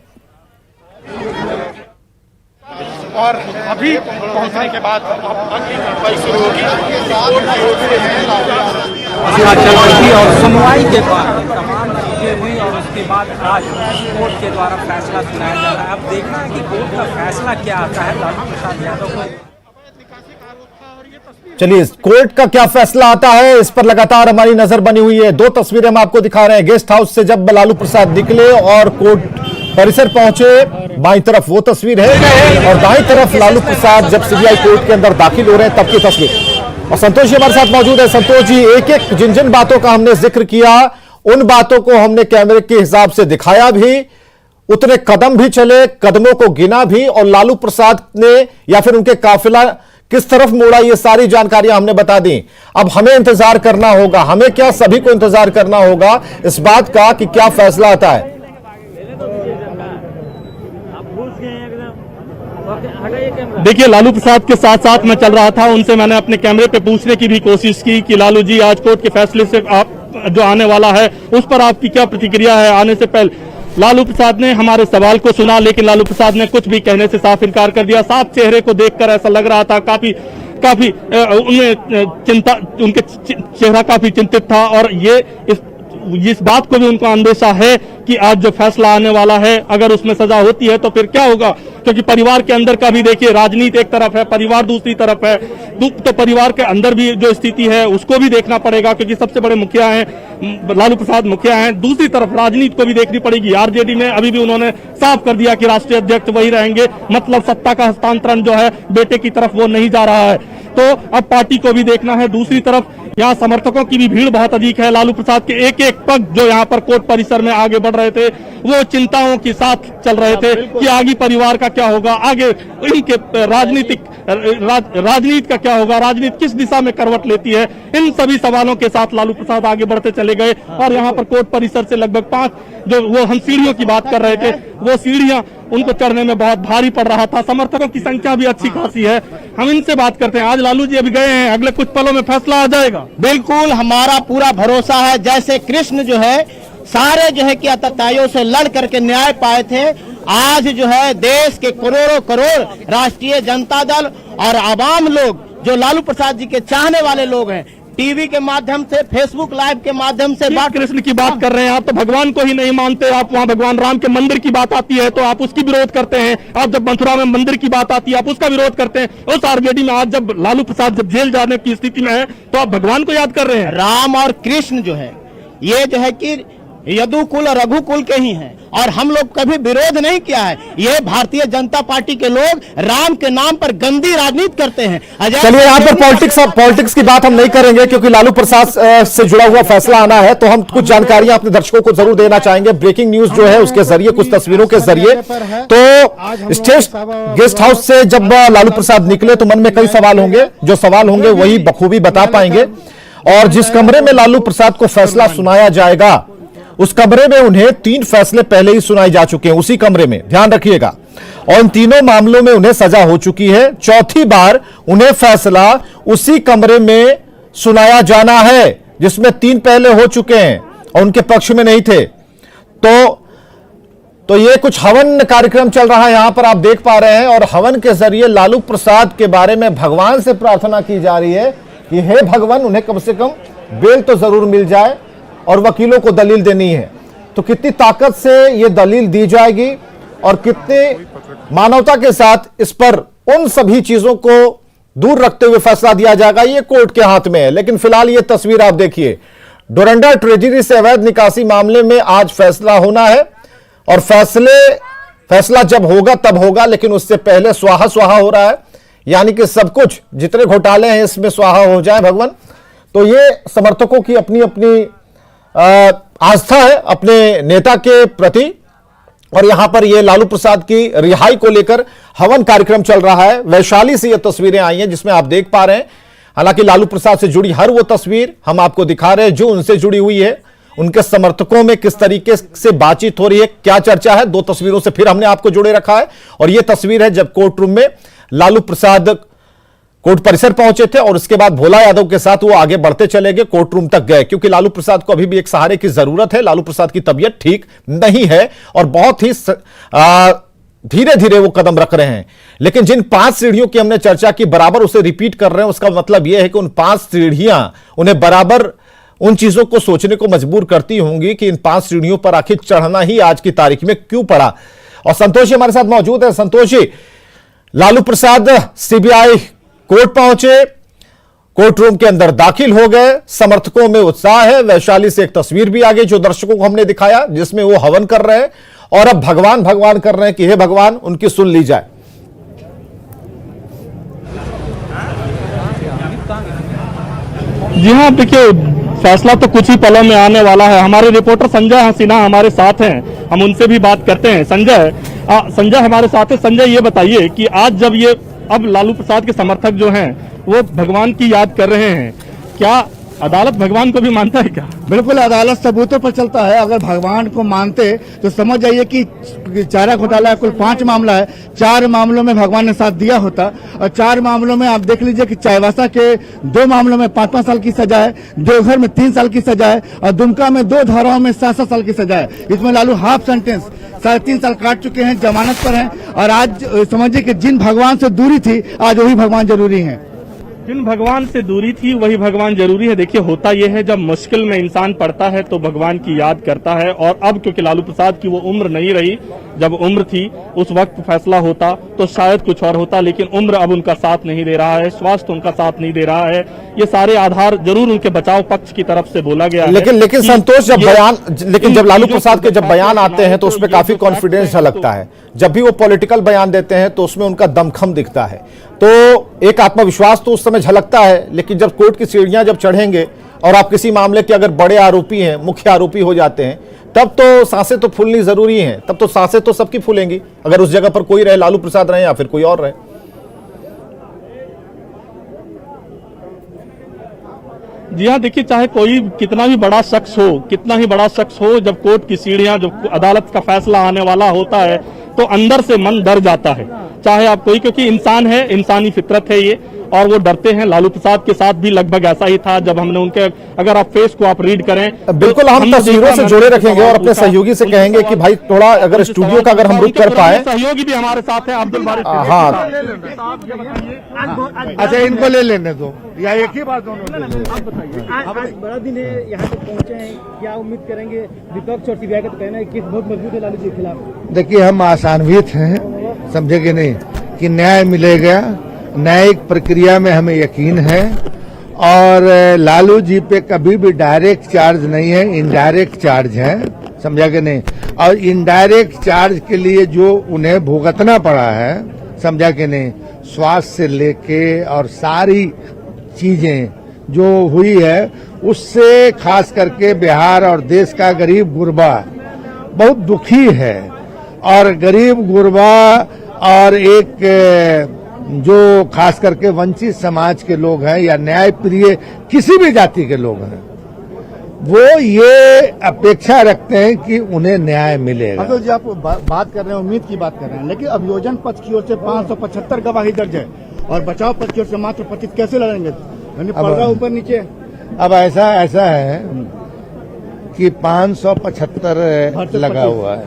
और अभी पहुंचने के बाद अगली कार्रवाई शुरू होगी। चल रही और सुनवाई के बाद तमाम चीजें हुई और उसके बाद आज कोर्ट के द्वारा फैसला सुनाया जा रहा है। अब देखना है कि कोर्ट का फैसला क्या आता है लालू प्रसाद यादव को। चलिए, कोर्ट का क्या फैसला आता है इस पर लगातार हमारी नजर बनी हुई है। दो तस्वीरें हम आपको दिखा रहे हैं। गेस्ट हाउस से जब लालू प्रसाद निकले और कोर्ट परिसर पहुंचे, बाईं तरफ वो तस्वीर है और दाईं तरफ लालू प्रसाद जब सीबीआई कोर्ट के अंदर दाखिल हो रहे हैं तब की तस्वीर। और संतोष जी हमारे साथ मौजूद है। संतोष जी, एक एक जिन जिन बातों का हमने जिक्र किया उन बातों को हमने कैमरे के हिसाब से दिखाया भी, उतने कदम भी चले, कदमों को गिना भी, और लालू प्रसाद ने या फिर उनके काफिला किस तरफ मोड़ा, ये सारी जानकारियां हमने बता दी। अब हमें इंतजार करना होगा, हमें क्या सभी को इंतजार करना होगा इस बात का कि क्या फैसला आता है। देखिए, लालू प्रसाद के साथ साथ मैं चल रहा था, उनसे मैंने अपने कैमरे पे पूछने की भी कोशिश की कि लालू जी, आज कोर्ट के फैसले से आप जो आने वाला है उस पर आपकी क्या प्रतिक्रिया है। आने से पहले लालू प्रसाद ने हमारे सवाल को सुना, लेकिन लालू प्रसाद ने कुछ भी कहने से साफ इनकार कर दिया। साफ चेहरे को देखकर ऐसा लग रहा था काफी उनमें चिंता, उनके चेहरा काफी चिंतित था और इस बात को भी उनको अंदेशा है कि आज जो फैसला आने वाला है, अगर उसमें सजा होती है तो फिर क्या होगा। क्योंकि परिवार के अंदर का भी देखिए, राजनीति एक तरफ है, परिवार दूसरी तरफ है, तो परिवार के अंदर भी जो स्थिति है उसको भी देखना पड़ेगा, क्योंकि सबसे बड़े मुखिया हैं, लालू प्रसाद मुखिया हैं। दूसरी तरफ राजनीति को भी देखनी पड़ेगी। आरजेडी में अभी भी उन्होंने साफ कर दिया कि राष्ट्रीय अध्यक्ष वही रहेंगे, मतलब सत्ता का हस्तांतरण जो है बेटे की तरफ वो नहीं जा रहा है। तो अब पार्टी को भी देखना है। दूसरी तरफ यहाँ समर्थकों की भी भीड़ बहुत अधिक है। लालू प्रसाद के एक एक पग जो यहाँ पर कोर्ट परिसर में आगे बढ़ रहे थे, वो चिंताओं के साथ चल रहे थे कि आगे परिवार का क्या होगा, आगे इनके राजनीति का क्या होगा, राजनीति किस दिशा में करवट लेती है। इन सभी सवालों के साथ लालू प्रसाद आगे बढ़ते चले गए और यहाँ पर कोर्ट परिसर से लगभग 5 जो वो हम सीढ़ियों की बात कर रहे थे, वो सीढ़ियां उनको चढ़ने में बहुत भारी पड़ रहा था। समर्थकों की संख्या भी अच्छी खासी है। हम इनसे बात करते हैं। आज लालू जी अभी गए हैं, अगले कुछ पलों में फैसला आ जाएगा। बिल्कुल हमारा पूरा भरोसा है। जैसे कृष्ण जो है सारे जो है कि अत्याचारियों से लड़ करके न्याय पाए थे, आज जो है देश के करोड़ों करोड़ राष्ट्रीय जनता दल और आवाम लोग जो लालू प्रसाद जी के चाहने वाले लोग हैं, टीवी के माध्यम से, फेसबुक लाइव के माध्यम से कृष्ण की बात कर रहे हैं। आप तो भगवान को ही नहीं मानते। आप वहाँ भगवान राम के मंदिर की बात आती है तो आप उसकी विरोध करते हैं। आप जब मथुरा में मंदिर की बात आती है आप उसका विरोध करते हैं। उस आरजेडी में आज जब लालू प्रसाद जब जेल जाने की स्थिति में है तो आप भगवान को याद कर रहे हैं। राम और कृष्ण जो है ये जो है कि यदुकुल और रघुकुल के ही हैं और हम लोग कभी विरोध नहीं किया है। ये भारतीय जनता पार्टी के लोग राम के नाम पर गंदी राजनीति करते हैं। चलिए, यहाँ पर पॉलिटिक्स की बात हम नहीं करेंगे क्योंकि लालू प्रसाद से जुड़ा हुआ फैसला आना है, तो हम कुछ जानकारियां अपने दर्शकों को जरूर देना चाहेंगे। ब्रेकिंग न्यूज जो है उसके जरिए, कुछ तस्वीरों के जरिए। तो स्टेट गेस्ट हाउस से जब लालू प्रसाद निकले तो मन में कई सवाल होंगे, जो सवाल होंगे वही बखूबी बता पाएंगे। और जिस कमरे में लालू प्रसाद को फैसला सुनाया जाएगा उस कमरे में उन्हें 3 फैसले पहले ही सुनाए जा चुके हैं, उसी कमरे में, ध्यान रखिएगा। और इन तीनों मामलों में उन्हें सजा हो चुकी है। चौथी बार उन्हें फैसला उसी कमरे में सुनाया जाना है जिसमें 3 पहले हो चुके हैं और उनके पक्ष में नहीं थे। तो ये कुछ हवन कार्यक्रम चल रहा है यहां पर, आप देख पा रहे हैं। और हवन के जरिए लालू प्रसाद के बारे में भगवान से प्रार्थना की जा रही है कि हे भगवान, उन्हें कम से कम बेल तो जरूर मिल जाए और वकीलों को दलील देनी है। तो कितनी ताकत से यह दलील दी जाएगी और कितने मानवता के साथ इस पर उन सभी चीजों को दूर रखते हुए फैसला दिया जाएगा, ये कोर्ट के हाथ में है। लेकिन फिलहाल ये तस्वीर आप देखिए, डोरंडा ट्रेजरी से अवैध निकासी मामले में आज फैसला होना है और फैसला जब होगा तब होगा, लेकिन उससे पहले स्वाहा स्वाहा हो रहा है, यानी कि सब कुछ जितने घोटाले हैं इसमें स्वाहा हो जाए भगवान। तो ये समर्थकों की अपनी अपनी आस्था है अपने नेता के प्रति। और यहां पर यह लालू प्रसाद की रिहाई को लेकर हवन कार्यक्रम चल रहा है। वैशाली से यह तस्वीरें आई हैं जिसमें आप देख पा रहे हैं। हालांकि लालू प्रसाद से जुड़ी हर वो तस्वीर हम आपको दिखा रहे हैं जो उनसे जुड़ी हुई है। उनके समर्थकों में किस तरीके से बातचीत हो रही है, क्या चर्चा है, 2 तस्वीरों से फिर हमने आपको जोड़े रखा है। और यह तस्वीर है जब कोर्ट रूम में लालू प्रसाद कोर्ट परिसर पहुंचे थे और उसके बाद भोला यादव के साथ वो आगे बढ़ते चले गए, कोर्ट रूम तक गए, क्योंकि लालू प्रसाद को अभी भी एक सहारे की जरूरत है। लालू प्रसाद की तबीयत ठीक नहीं है और बहुत ही धीरे धीरे वो कदम रख रहे हैं। लेकिन जिन 5 सीढ़ियों की हमने चर्चा की बराबर उसे रिपीट कर रहे हैं, उसका मतलब यह है कि उन 5 सीढ़ियां उन्हें बराबर उन चीजों को सोचने को मजबूर करती होंगी कि इन 5 सीढ़ियों पर आखिर चढ़ना ही आज की तारीख में क्यों पड़ा। और संतोष जी हमारे साथ मौजूद है। संतोष जी, लालू प्रसाद सीबीआई कोर्ट पहुंचे, कोर्ट रूम के अंदर दाखिल हो गए, समर्थकों में उत्साह है। वैशाली से एक तस्वीर भी आ गई जो दर्शकों को हमने दिखाया, जिसमें वो हवन कर रहे हैं और अब भगवान भगवान कर रहे हैं कि हे भगवान उनकी सुन ली जाए। जी हाँ, देखिए फैसला तो कुछ ही पलों में आने वाला है। हमारे रिपोर्टर संजय हसीना हमारे साथ हैं, हम उनसे भी बात करते हैं। संजय हमारे साथ है। संजय, ये बताइए कि आज जब ये अब लालू प्रसाद के समर्थक जो हैं वो भगवान की याद कर रहे हैं, क्या अदालत भगवान को भी मानता है क्या? बिल्कुल, अदालत सबूतों पर चलता है। अगर भगवान को मानते तो समझ जाइए कि चारा घोटाला कुल 5 मामला है, 4 मामलों में भगवान ने साथ दिया होता और 4 मामलों में आप देख लीजिए कि चाईबासा के 2 मामलों में 5-5 साल की सजा है, देवघर में 3 साल की सजा है और दुमका में 2 धाराओं में 7-7 साल की सजा है। इसमें लालू हाफ सेंटेंस 3.5 साल काट चुके हैं, जमानत पर हैं और आज समझिए कि जिन भगवान से दूरी थी आज वही भगवान जरूरी है। जिन भगवान से दूरी थी वही भगवान जरूरी है। देखिए होता यह है, जब मुश्किल में इंसान पड़ता है तो भगवान की याद करता है। और अब क्योंकि लालू प्रसाद की वो उम्र नहीं रही, जब उम्र थी उस वक्त फैसला होता तो शायद कुछ और होता, लेकिन उम्र अब उनका साथ नहीं दे रहा है, स्वास्थ्य उनका साथ नहीं दे रहा है। ये सारे आधार जरूर उनके बचाव पक्ष की तरफ से बोला गया है। लेकिन संतोष, जब लालू प्रसाद के जब बयान आते हैं तो उसमें काफी कॉन्फिडेंस झलकता है। जब भी वो पॉलिटिकल बयान देते हैं तो उसमें उनका दमखम दिखता है, तो एक आत्मविश्वास तो उस समय झलकता है। लेकिन जब कोर्ट की सीढ़ियां जब चढ़ेंगे और आप किसी मामले के अगर बड़े आरोपी हैं, मुख्य आरोपी हो जाते हैं, तब तो सांसें तो फूलनी जरूरी हैं। तब तो सांसें तो सबकी फूलेंगी, अगर उस जगह पर कोई रहे, लालू प्रसाद रहे या फिर कोई और रहे। जी हाँ, देखिए चाहे कोई कितना भी बड़ा शख्स हो, जब कोर्ट की सीढ़ियां, जब अदालत का फैसला आने वाला होता है तो अंदर से मन डर जाता है। चाहे आप कोई, क्योंकि इंसान है, इंसानी फितरत है ये, और वो डरते हैं। लालू प्रसाद के साथ भी लगभग ऐसा ही था। जब हमने उनके, अगर आप फेस को आप रीड करें, बिल्कुल हम तस्वीरों से जोड़े रखेंगे और अपने सहयोगी से कहेंगे कि भाई थोड़ा अगर स्टूडियो का अगर हम रुक कर पाए। सहयोगी भी हमारे साथ है, अब्दुल बारिश। हाँ, अच्छा इनको ले लेने दो या एक ही बात दोनों। आप बताइए, आज बड़ा दिन है, यहाँ तक पहुँचे हैं, क्या उम्मीद करेंगे? विपक्ष और सीबीआई का तो कहना है कि बहुत मजबूत है लालू जी के खिलाफ। देखिए हम आशान्वित हैं, समझे कि नहीं, कि न्याय मिलेगा। न्यायिक प्रक्रिया में हमें यकीन है और लालू जी पे कभी भी डायरेक्ट चार्ज नहीं है, इनडायरेक्ट चार्ज है, समझा कि नहीं। और इनडायरेक्ट चार्ज के लिए जो उन्हें भुगतना पड़ा है, समझा कि नहीं, स्वास्थ्य से लेके और सारी चीजें जो हुई है उससे खास करके बिहार और देश का गरीब गुरबा बहुत दुखी है। और गरीब गुरबा और एक जो खास करके वंचित समाज के लोग हैं या न्याय प्रिय किसी भी जाति के लोग हैं, वो ये अपेक्षा रखते हैं कि उन्हें न्याय मिलेगा। अब्दुल जी, आप बात कर रहे हैं, उम्मीद की बात कर रहे हैं, लेकिन अभियोजन पक्ष की ओर से 575 गवाही दर्ज है और बचाव पक्ष की ओर से मात्र 25। कैसे लड़ेंगे? पर्दा ऊपर नीचे। अब ऐसा है कि 575 लगा हुआ है,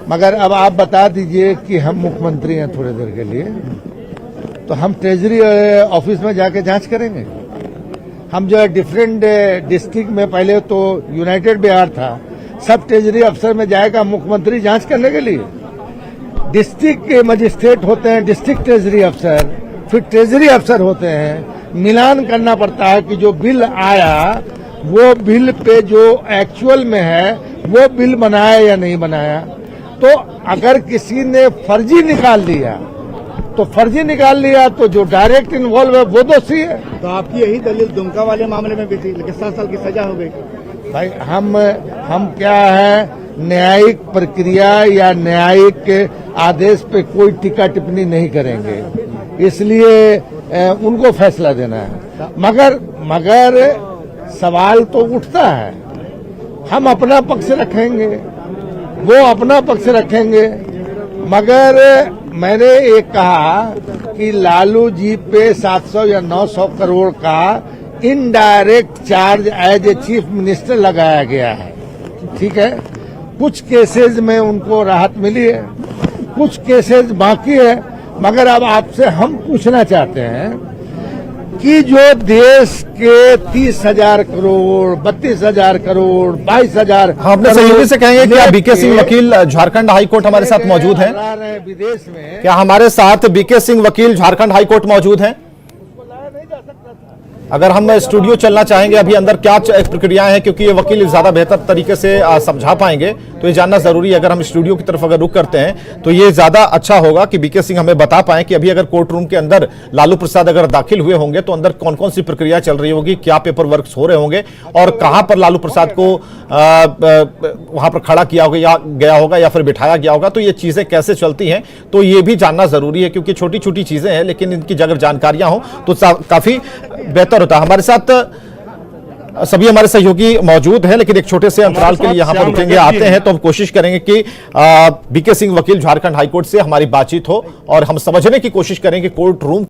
मगर अब आप बता दीजिए कि हम मुख्यमंत्री हैं थोड़ी देर के लिए, तो हम ट्रेजरी ऑफिस में जाके जांच करेंगे। हम जो है डिफरेंट डिस्ट्रिक्ट में, पहले तो यूनाइटेड बिहार था, सब ट्रेजरी अफसर में जाएगा मुख्यमंत्री जांच करने के लिए। डिस्ट्रिक्ट के मजिस्ट्रेट होते हैं, डिस्ट्रिक्ट ट्रेजरी अफसर, फिर ट्रेजरी अफसर होते हैं। मिलान करना पड़ता है कि जो बिल आया वो बिल पे जो एक्चुअल में है वो बिल बनाया या नहीं बनाया। तो अगर किसी ने फर्जी निकाल लिया तो जो डायरेक्ट इन्वॉल्व है वो दोषी है। तो आपकी यही दलील दुमका वाले मामले में भी थी, लेकिन 7 साल की सजा हो गई। भाई हम क्या है, न्यायिक प्रक्रिया या न्यायिक आदेश पे कोई टीका टिप्पणी नहीं करेंगे, इसलिए उनको फैसला देना है। मगर सवाल तो उठता है, हम अपना पक्ष रखेंगे, वो अपना पक्ष रखेंगे। मगर मैंने एक कहा कि लालू जी पे 700 या 900 करोड़ का indirect charge as a chief minister लगाया गया है, ठीक है। कुछ केसेस में उनको राहत मिली है, कुछ केसेस बाकी है, मगर अब आपसे हम पूछना चाहते हैं कि जो देश के 30,000 करोड़, 32,000 करोड़, 22,000 हम अपने सहयोगी से कहेंगे कि बीके सिंह वकील झारखंड हाईकोर्ट हमारे साथ मौजूद हैं। विदेश में क्या हमारे साथ बीके सिंह वकील झारखंड हाईकोर्ट मौजूद हैं? अगर हम स्टूडियो चलना चाहेंगे अभी अंदर क्या प्रक्रियाएं हैं, क्योंकि ये वकील ज्यादा बेहतर तरीके से समझा पाएंगे, तो ये जानना जरूरी है। अगर हम स्टूडियो की तरफ अगर रुख करते हैं तो ये ज्यादा अच्छा होगा कि बीके सिंह हमें बता पाएं कि अभी अगर कोर्ट रूम के अंदर लालू प्रसाद अगर दाखिल हुए होंगे तो अंदर कौन कौन सी प्रक्रिया चल रही होगी, क्या पेपर वर्क हो रहे होंगे और कहां पर लालू प्रसाद को वहां पर खड़ा किया गया होगा या फिर बिठाया गया होगा, तो ये चीजें कैसे चलती हैं, तो ये भी जानना जरूरी है, क्योंकि छोटी छोटी चीजें हैं लेकिन इनकी अगर जानकारियां हो तो काफी बेहतर होता है। हमारे साथ सभी हमारे सहयोगी मौजूद हैं, लेकिन एक छोटे से अंतराल के लिए यहां पर रुकेंगे, आते हैं तो हम कोशिश करेंगे कि बीके सिंह वकील झारखंड हाईकोर्ट से हमारी बातचीत हो और हम समझने की कोशिश करेंगे कोर्ट रूम